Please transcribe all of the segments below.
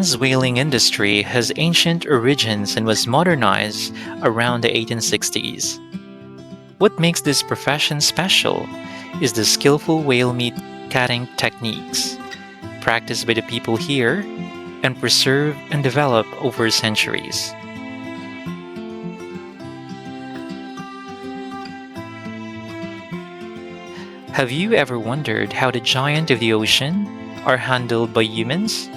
Japan's whaling industry has ancient origins and was modernized around the 1860s. What makes this profession special is the skillful whale meat cutting techniques, practiced by the people here and preserved and developed over centuries. Have you ever wondered how the giant of the ocean are handled by humans?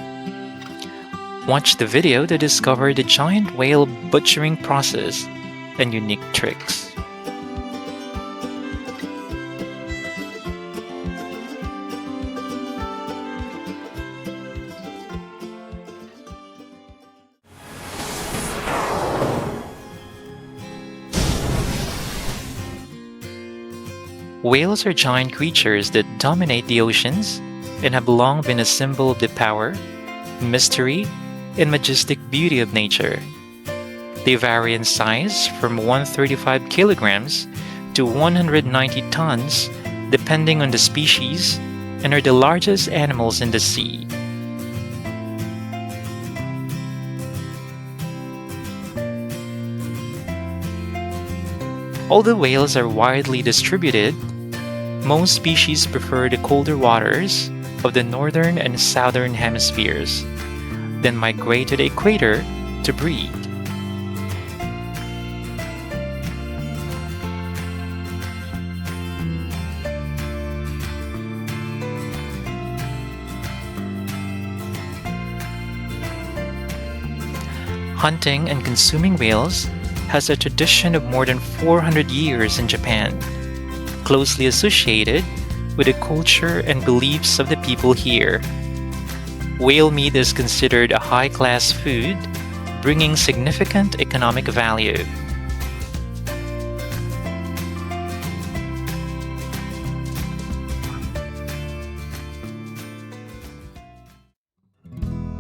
Watch the video to discover the giant whale butchering process and unique tricks. Whales are giant creatures that dominate the oceans and have long been a symbol of the power, mystery, and majestic beauty of nature. They vary in size from 135 kilograms to 190 tons depending on the species and are the largest animals in the sea. Although whales are widely distributed, most species prefer the colder waters of the northern and southern hemispheres, then migrate to the equator to breed. Hunting and consuming whales has a tradition of more than 400 years in Japan, closely associated with the culture and beliefs of the people here. Whale meat is considered a high-class food, bringing significant economic value.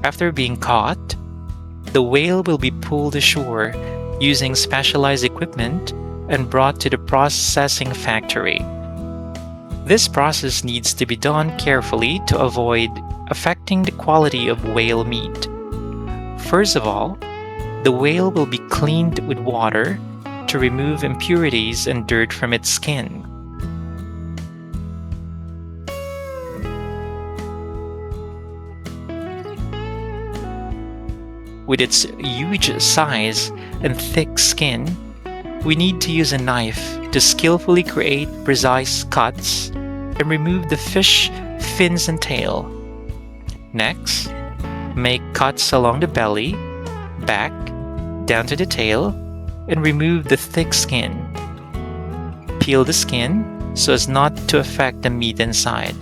After being caught, the whale will be pulled ashore using specialized equipment and brought to the processing factory. This process needs to be done carefully to avoid affecting the quality of whale meat. First of all, the whale will be cleaned with water to remove impurities and dirt from its skin. With its huge size and thick skin, we need to use a knife to skillfully create precise cuts and remove the fish fins and tail. Next, make cuts along the belly, back, down to the tail, and remove the thick skin. Peel the skin so as not to affect the meat inside.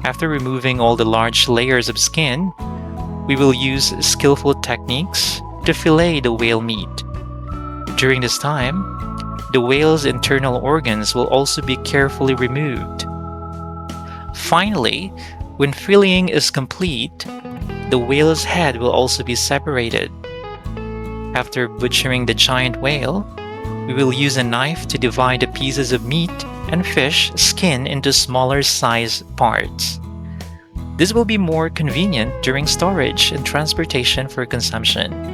After removing all the large layers of skin, we will use skillful techniques to fillet the whale meat. During this time, the whale's internal organs will also be carefully removed. Finally, when filleting is complete, the whale's head will also be separated. After butchering the giant whale, we will use a knife to divide the pieces of meat and fish skin into smaller size parts. This will be more convenient during storage and transportation for consumption.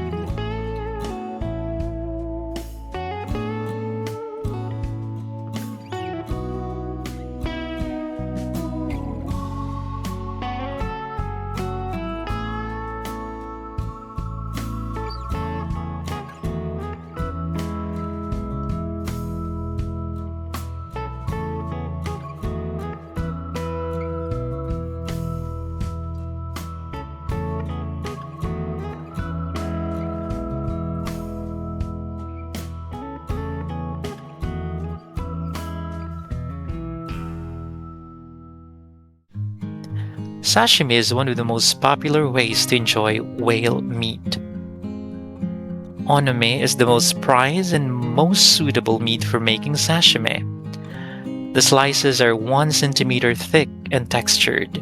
Sashimi is one of the most popular ways to enjoy whale meat. Oname is the most prized and most suitable meat for making sashimi. The slices are 1 centimeter thick and textured,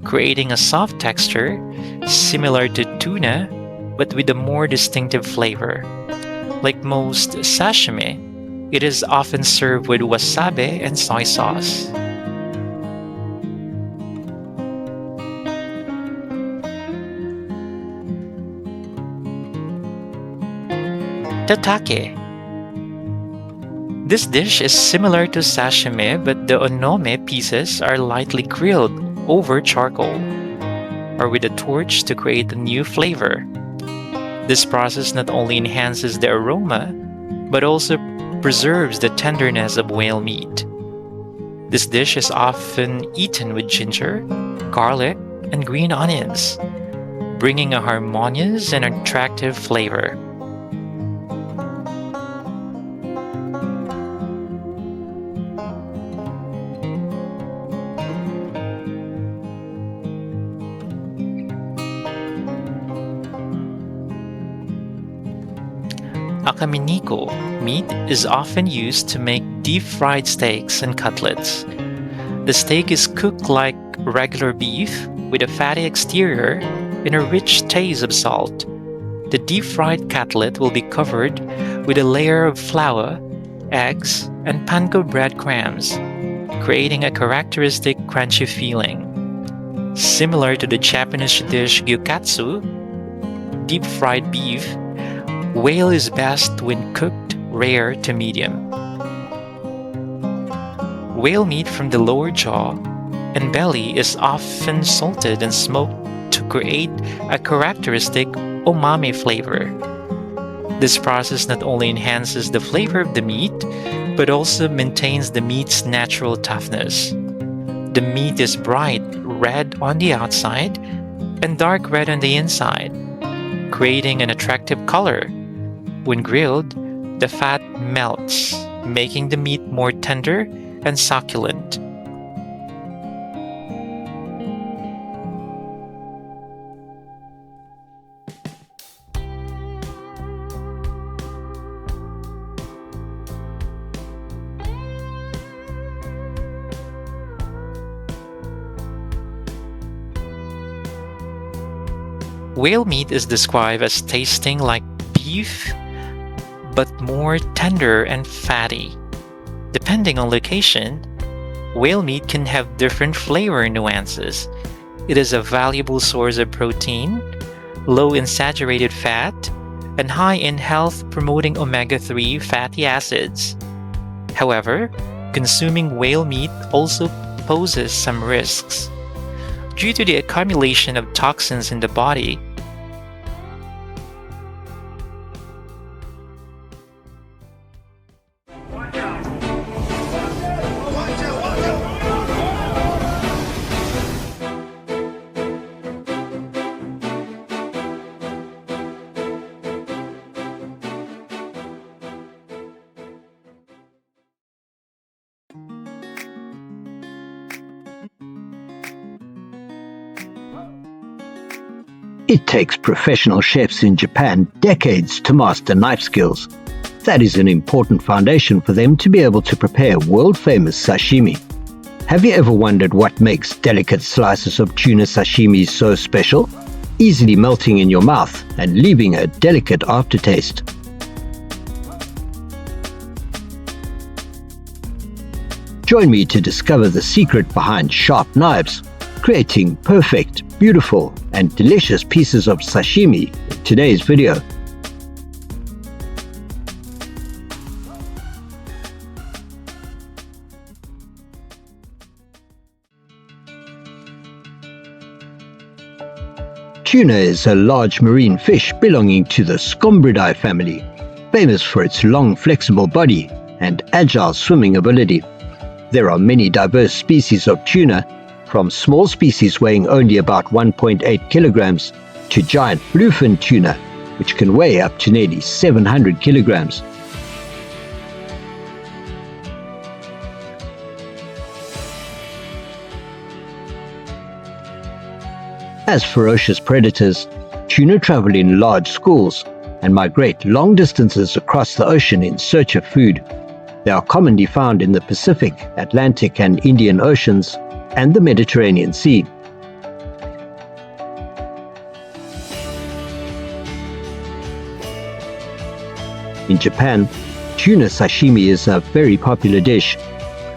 creating a soft texture similar to tuna but with a more distinctive flavor. Like most sashimi, it is often served with wasabi and soy sauce. Tatake. This dish is similar to sashimi, but the onome pieces are lightly grilled over charcoal or with a torch to create a new flavor. This process not only enhances the aroma, but also preserves the tenderness of whale meat. This dish is often eaten with ginger, garlic, and green onions, bringing a harmonious and attractive flavor. Akaminiko meat is often used to make deep-fried steaks and cutlets. The steak is cooked like regular beef with a fatty exterior and a rich taste of salt. The deep-fried cutlet will be covered with a layer of flour, eggs, and panko breadcrumbs, creating a characteristic crunchy feeling. Similar to the Japanese dish gyukatsu, deep-fried beef, whale is best when cooked rare to medium. Whale meat from the lower jaw and belly is often salted and smoked to create a characteristic umami flavor. This process not only enhances the flavor of the meat, but also maintains the meat's natural toughness. The meat is bright red on the outside and dark red on the inside, creating an attractive color. When grilled, the fat melts, making the meat more tender and succulent. Whale meat is described as tasting like beef, but more tender and fatty. Depending on location, whale meat can have different flavor nuances. It is a valuable source of protein, low in saturated fat, and high in health-promoting omega-3 fatty acids. However, consuming whale meat also poses some risks. Due to the accumulation of toxins in the body, It takes professional chefs in Japan decades to master knife skills. That is an important foundation for them to be able to prepare world-famous sashimi. Have you ever wondered what makes delicate slices of tuna sashimi so special? Easily melting in your mouth and leaving a delicate aftertaste. Join me to discover the secret behind sharp knives, creating perfect, beautiful, and delicious pieces of sashimi in today's video. Tuna is a large marine fish belonging to the Scombridae family, famous for its long, flexible body and agile swimming ability. There are many diverse species of tuna, from small species weighing only about 1.8 kilograms to giant bluefin tuna, which can weigh up to nearly 700 kilograms. As ferocious predators, tuna travel in large schools and migrate long distances across the ocean in search of food. They are commonly found in the Pacific, Atlantic, and Indian Oceans, and the Mediterranean Sea. In Japan, tuna sashimi is a very popular dish.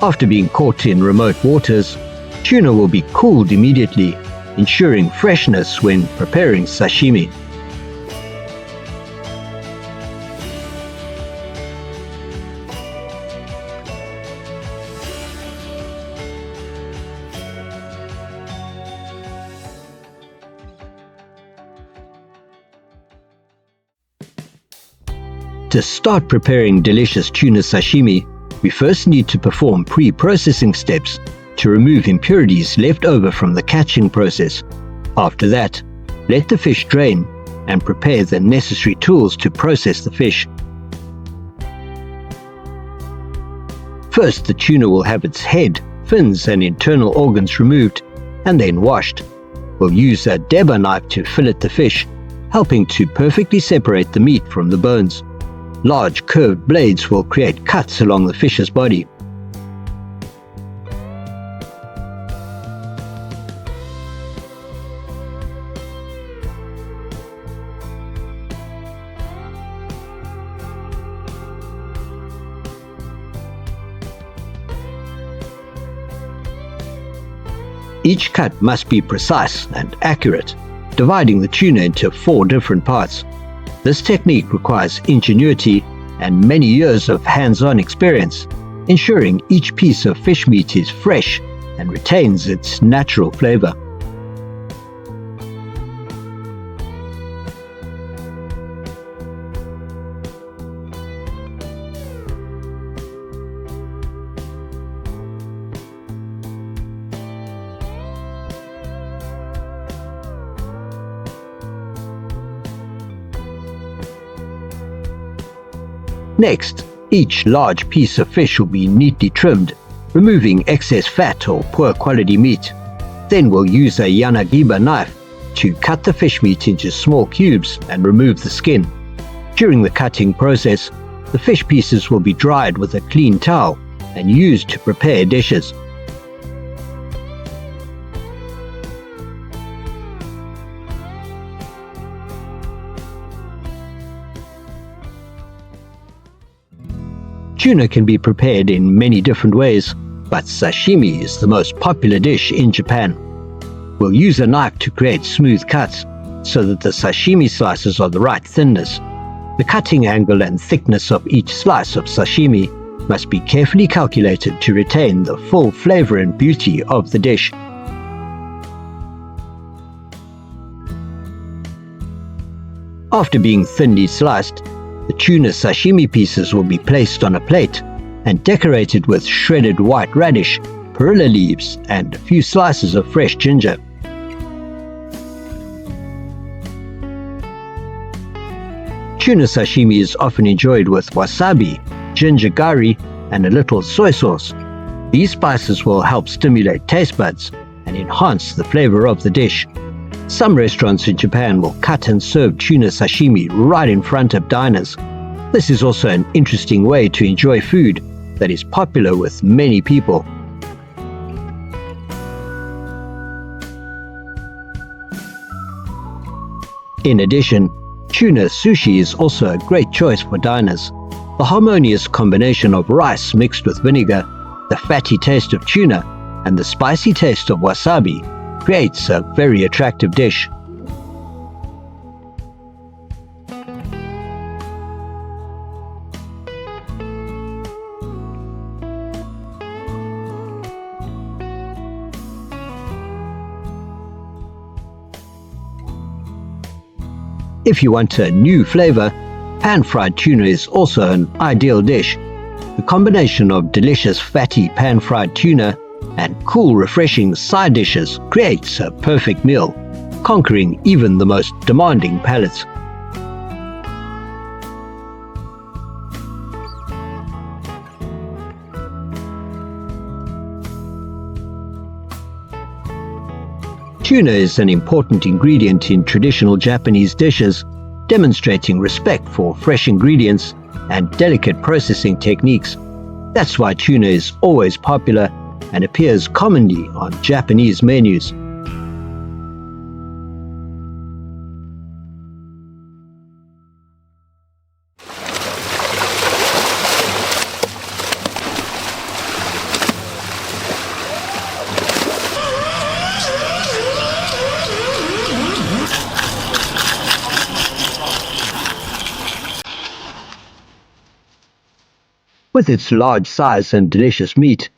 After being caught in remote waters, tuna will be cooled immediately, ensuring freshness when preparing sashimi. To start preparing delicious tuna sashimi, we first need to perform pre-processing steps to remove impurities left over from the catching process. After that, let the fish drain and prepare the necessary tools to process the fish. First, the tuna will have its head, fins and internal organs removed and then washed. We'll use a deba knife to fillet the fish, helping to perfectly separate the meat from the bones. Large curved blades will create cuts along the fish's body. Each cut must be precise and accurate, dividing the tuna into 4 different parts. This technique requires ingenuity and many years of hands-on experience, ensuring each piece of fish meat is fresh and retains its natural flavor. Next, each large piece of fish will be neatly trimmed, removing excess fat or poor quality meat. Then we'll use a yanagiba knife to cut the fish meat into small cubes and remove the skin. During the cutting process, the fish pieces will be dried with a clean towel and used to prepare dishes. Tuna can be prepared in many different ways, but sashimi is the most popular dish in Japan. We'll use a knife to create smooth cuts so that the sashimi slices are the right thinness. The cutting angle and thickness of each slice of sashimi must be carefully calculated to retain the full flavor and beauty of the dish. After being thinly sliced, the tuna sashimi pieces will be placed on a plate and decorated with shredded white radish, perilla leaves, and a few slices of fresh ginger. Tuna sashimi is often enjoyed with wasabi, ginger curry, and a little soy sauce. These spices will help stimulate taste buds and enhance the flavor of the dish. Some restaurants in Japan will cut and serve tuna sashimi right in front of diners. This is also an interesting way to enjoy food that is popular with many people. In addition, tuna sushi is also a great choice for diners. The harmonious combination of rice mixed with vinegar, the fatty taste of tuna, and the spicy taste of wasabi creates a very attractive dish. If you want a new flavor, pan-fried tuna is also an ideal dish. The combination of delicious fatty pan-fried tuna and cool, refreshing side dishes creates a perfect meal, conquering even the most demanding palates. Tuna is an important ingredient in traditional Japanese dishes, demonstrating respect for fresh ingredients and delicate processing techniques. That's why tuna is always popular and appears commonly on Japanese menus. With its large size and delicious meat,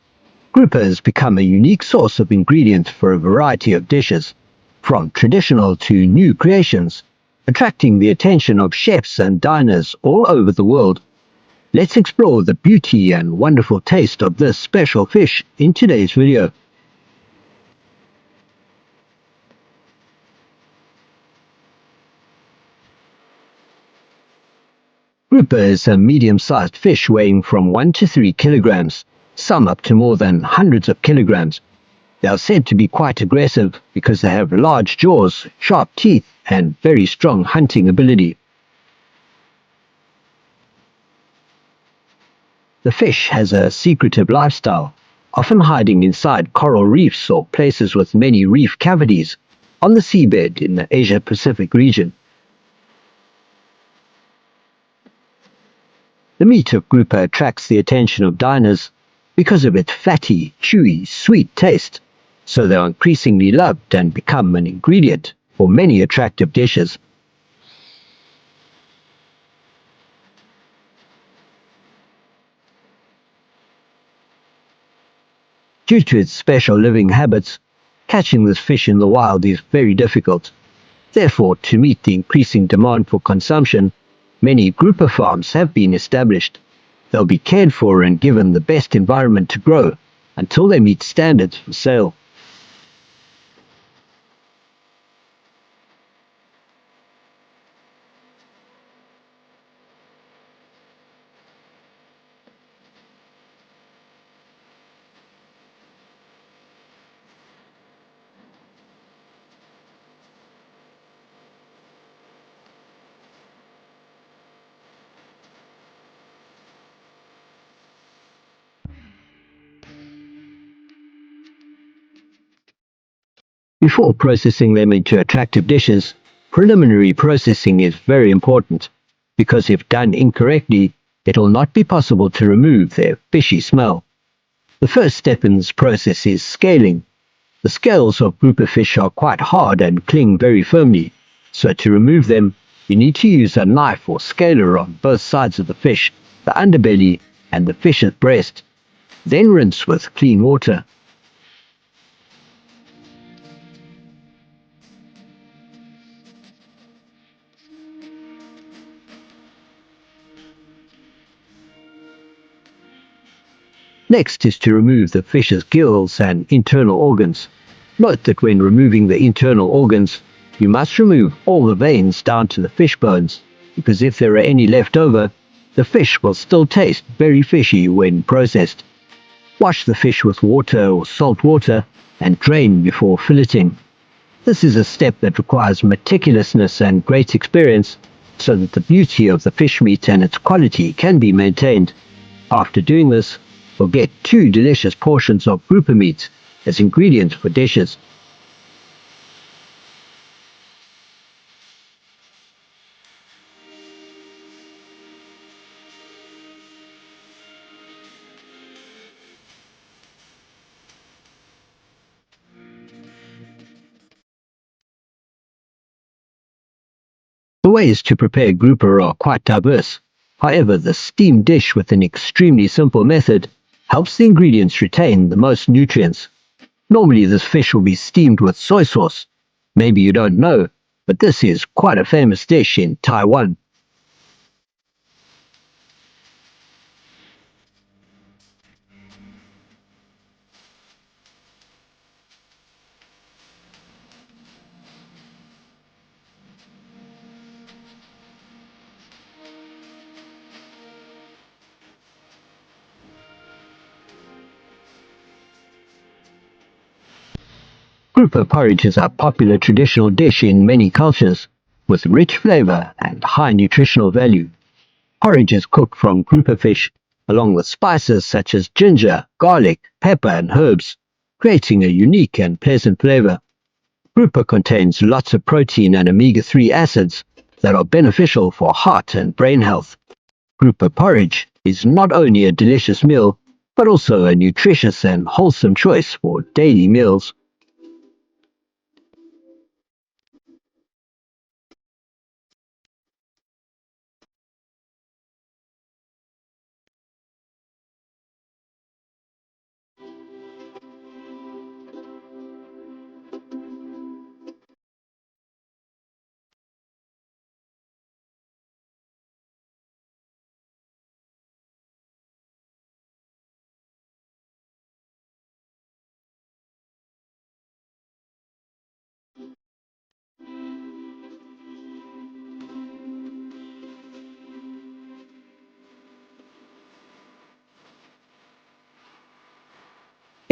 grouper has become a unique source of ingredients for a variety of dishes, from traditional to new creations, attracting the attention of chefs and diners all over the world. Let's explore the beauty and wonderful taste of this special fish in today's video. Grouper is a medium-sized fish weighing from 1 to 3 kilograms, some up to more than hundreds of kilograms. They are said to be quite aggressive because they have large jaws, sharp teeth, and very strong hunting ability. The fish has a secretive lifestyle, often hiding inside coral reefs or places with many reef cavities on the seabed in the Asia-Pacific region. The meat of grouper attracts the attention of diners because of its fatty, chewy, sweet taste, so they are increasingly loved and become an ingredient for many attractive dishes. Due to its special living habits, catching this fish in the wild is very difficult. Therefore, to meet the increasing demand for consumption, many grouper farms have been established. They'll be cared for and given the best environment to grow until they meet standards for sale. Before processing them into attractive dishes, preliminary processing is very important, because if done incorrectly, it will not be possible to remove their fishy smell. The first step in this process is scaling. The scales of grouper fish are quite hard and cling very firmly, so to remove them, you need to use a knife or scaler on both sides of the fish, the underbelly and the fish's breast. Then rinse with clean water. Next is to remove the fish's gills and internal organs. Note that when removing the internal organs, you must remove all the veins down to the fish bones, because if there are any left over, the fish will still taste very fishy when processed. Wash the fish with water or salt water and drain before filleting. This is a step that requires meticulousness and great experience, so that the beauty of the fish meat and its quality can be maintained. After doing this, we'll get 2 delicious portions of grouper meat as ingredients for dishes. The ways to prepare grouper are quite diverse. However, the steamed dish with an extremely simple method helps the ingredients retain the most nutrients. Normally this fish will be steamed with soy sauce. Maybe you don't know, but this is quite a famous dish in Taiwan. Grouper porridge is a popular traditional dish in many cultures, with rich flavor and high nutritional value. Porridge is cooked from grouper fish, along with spices such as ginger, garlic, pepper, and herbs, creating a unique and pleasant flavor. Grouper contains lots of protein and omega-3 acids that are beneficial for heart and brain health. Grouper porridge is not only a delicious meal, but also a nutritious and wholesome choice for daily meals.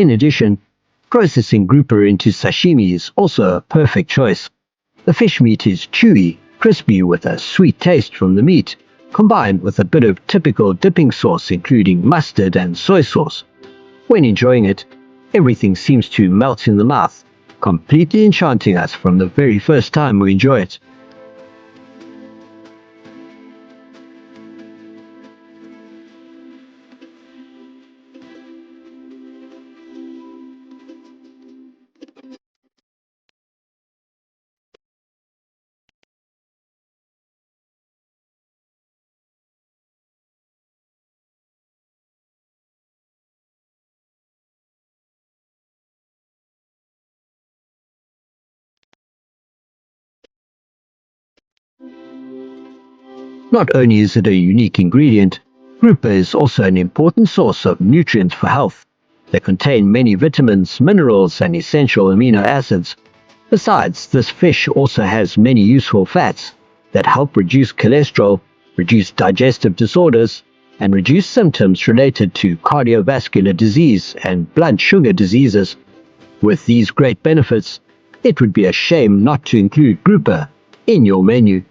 In addition, processing grouper into sashimi is also a perfect choice. The fish meat is chewy, crispy with a sweet taste from the meat, combined with a bit of typical dipping sauce including mustard and soy sauce. When enjoying it, everything seems to melt in the mouth, completely enchanting us from the very first time we enjoy it. Not only is it a unique ingredient, grouper is also an important source of nutrients for health. They contain many vitamins, minerals, and essential amino acids. Besides, this fish also has many useful fats that help reduce cholesterol, reduce digestive disorders, and reduce symptoms related to cardiovascular disease and blood sugar diseases. With these great benefits, it would be a shame not to include grouper in your menu.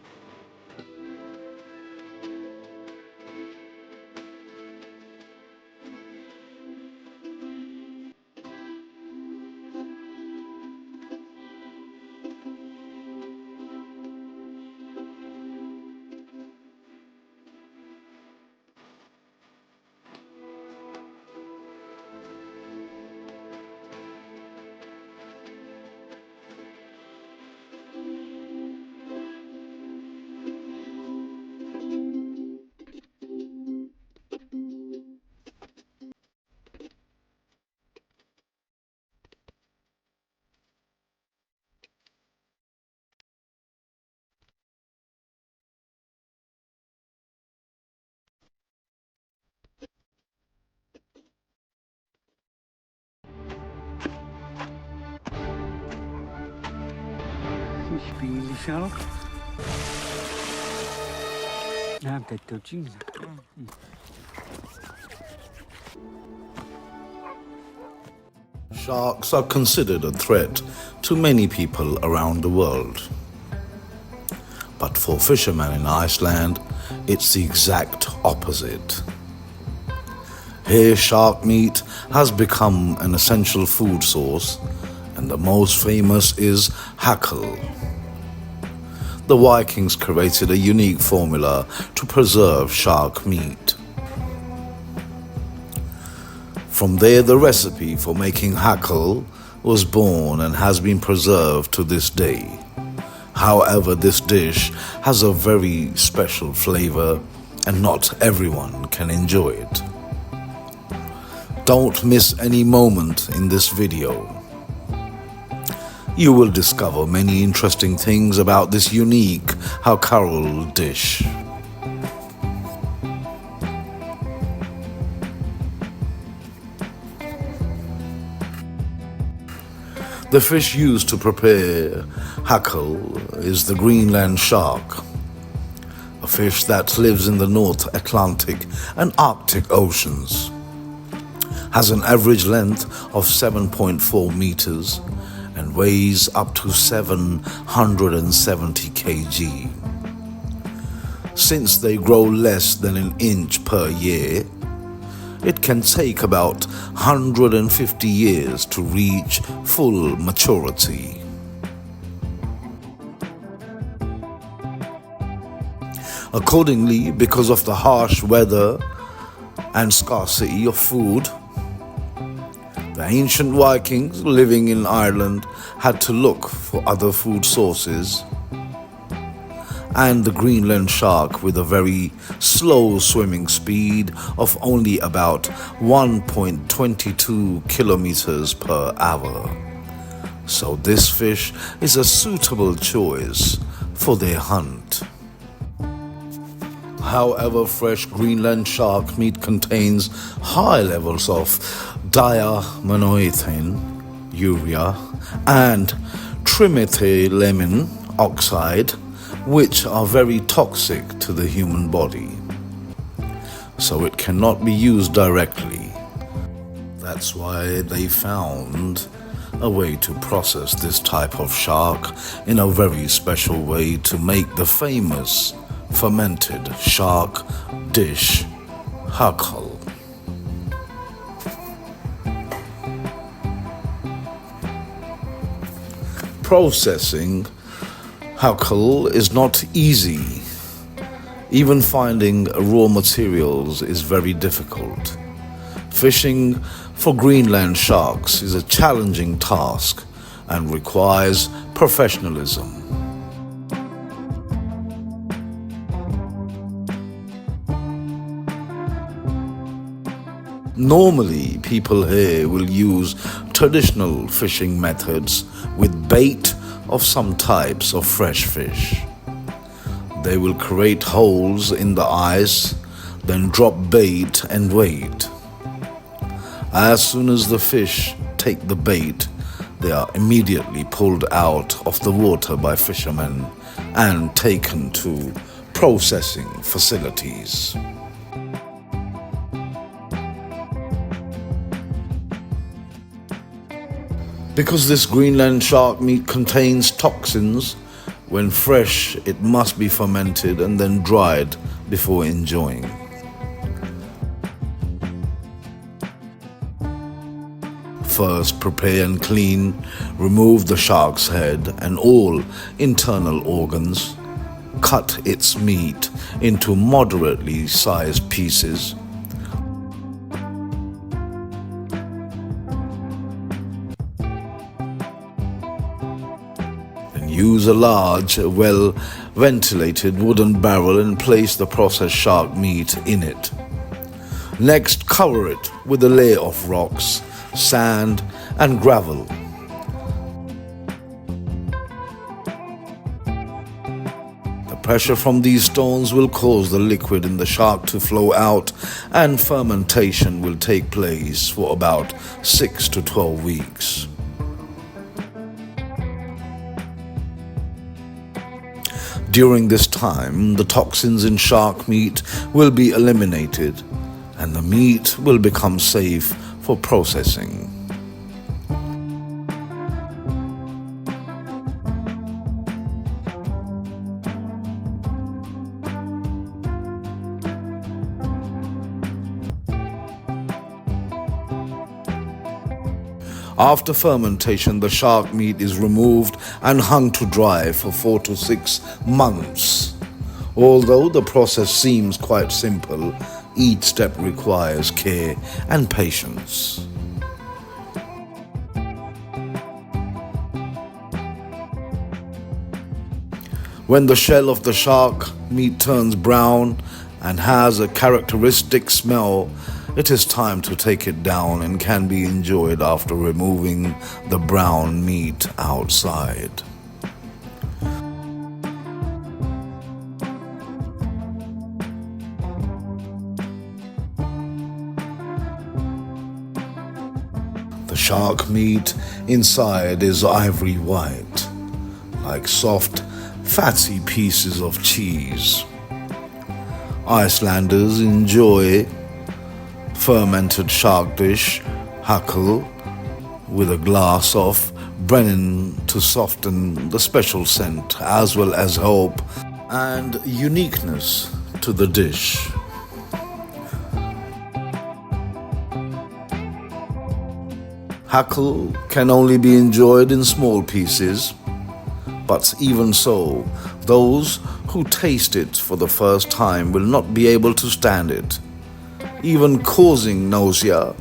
Sharks are considered a threat to many people around the world. But for fishermen in Iceland, it's the exact opposite. Here, shark meat has become an essential food source, and the most famous is hackle. The Vikings created a unique formula to preserve shark meat. From there, the recipe for making hackle was born and has been preserved to this day. However, this dish has a very special flavor, and not everyone can enjoy it. Don't miss any moment in this video. You will discover many interesting things about this unique hackle dish. The fish used to prepare hackle is the Greenland shark, a fish that lives in the North Atlantic and Arctic Oceans. Has an average length of 7.4 meters and weighs up to 770 kg. Since they grow less than an inch per year, it can take about 150 years to reach full maturity. Accordingly, because of the harsh weather and scarcity of food, the ancient Vikings living in Ireland had to look for other food sources, and the Greenland shark, with a very slow swimming speed of only about 1.22 kilometers per hour. So this fish is a suitable choice for their hunt. However, fresh Greenland shark meat contains high levels of diaminoethane, urea, and trimethylamine oxide, which are very toxic to the human body. So it cannot be used directly. That's why they found a way to process this type of shark in a very special way to make the famous fermented shark dish, hakal. Processing hakal is not easy. Even finding raw materials is very difficult. Fishing for Greenland sharks is a challenging task and requires professionalism. Normally, people here will use traditional fishing methods with bait of some types of fresh fish. They will create holes in the ice, then drop bait and wait. As soon as the fish take the bait, they are immediately pulled out of the water by fishermen and taken to processing facilities. Because this Greenland shark meat contains toxins, when fresh it must be fermented and then dried before enjoying. First, prepare and clean, remove the shark's head and all internal organs, cut its meat into moderately sized pieces. Then use a large, well-ventilated wooden barrel and place the processed shark meat in it. Next, cover it with a layer of rocks, sand and gravel. The pressure from these stones will cause the liquid in the shark to flow out, and fermentation will take place for about 6 to 12 weeks. During this time, the toxins in shark meat will be eliminated and the meat will become safe for processing. After fermentation, the shark meat is removed and hung to dry for 4 to 6 months. Although the process seems quite simple, each step requires care and patience. When the shell of the shark meat turns brown and has a characteristic smell, it is time to take it down and can be enjoyed after removing the brown meat outside. The shark meat inside is ivory white, like soft, fatty pieces of cheese. Icelanders enjoy fermented shark dish, hakal, with a glass of Brennan to soften the special scent as well as hope and uniqueness to the dish. Hakal can only be enjoyed in small pieces, but even so, those who taste it for the first time will not be able to stand it, even causing nausea,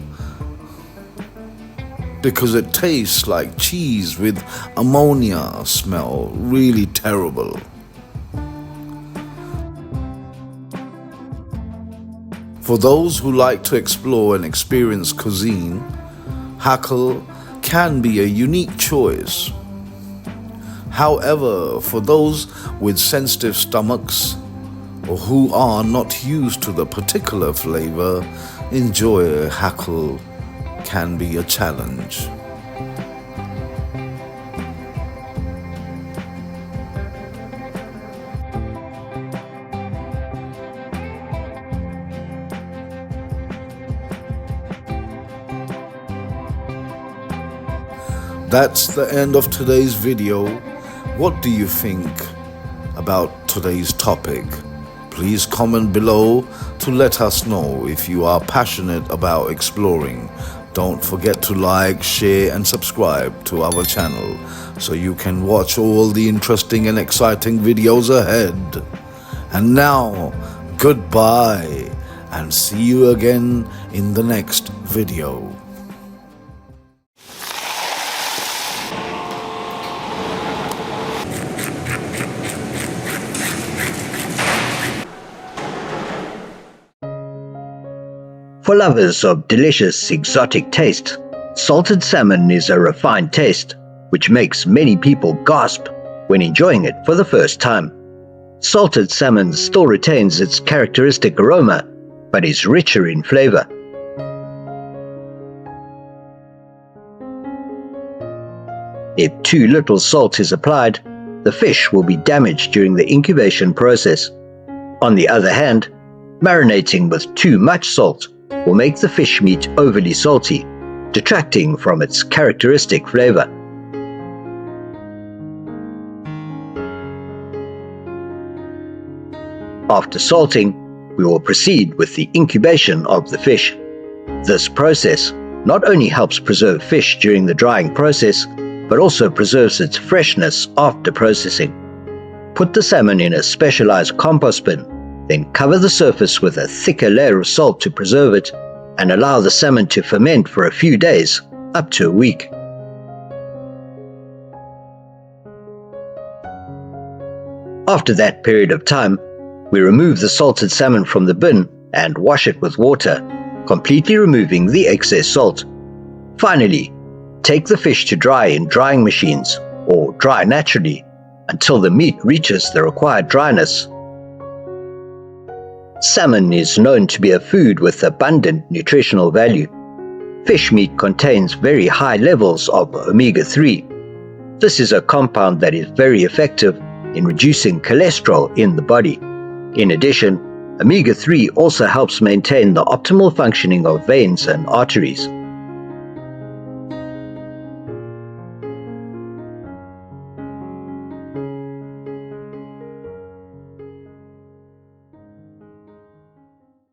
because it tastes like cheese with ammonia smell, really terrible. For those who like to explore and experience cuisine, hakal can be a unique choice. However, for those with sensitive stomachs or who are not used to the particular flavor, enjoy hakal can be a challenge. That's the end of today's video. What do you think about today's topic? Please comment below to let us know if you are passionate about exploring. Don't forget to like, share and subscribe to our channel so you can watch all the interesting and exciting videos ahead. And now, goodbye and see you again in the next video. For lovers of delicious exotic taste, salted salmon is a refined taste which makes many people gasp when enjoying it for the first time. Salted salmon still retains its characteristic aroma, but is richer in flavor. If too little salt is applied, the fish will be damaged during the incubation process. On the other hand, marinating with too much salt will make the fish meat overly salty, detracting from its characteristic flavor. After salting, we will proceed with the incubation of the fish. This process not only helps preserve fish during the drying process, but also preserves its freshness after processing. Put the salmon in a specialized compost bin, then cover the surface with a thicker layer of salt to preserve it, and allow the salmon to ferment for a few days, up to a week. After that period of time, we remove the salted salmon from the bin and wash it with water, completely removing the excess salt. Finally, take the fish to dry in drying machines, or dry naturally, until the meat reaches the required dryness. Salmon is known to be a food with abundant nutritional value. Fish meat contains very high levels of omega-3. This is a compound that is very effective in reducing cholesterol in the body. In addition, omega-3 also helps maintain the optimal functioning of veins and arteries.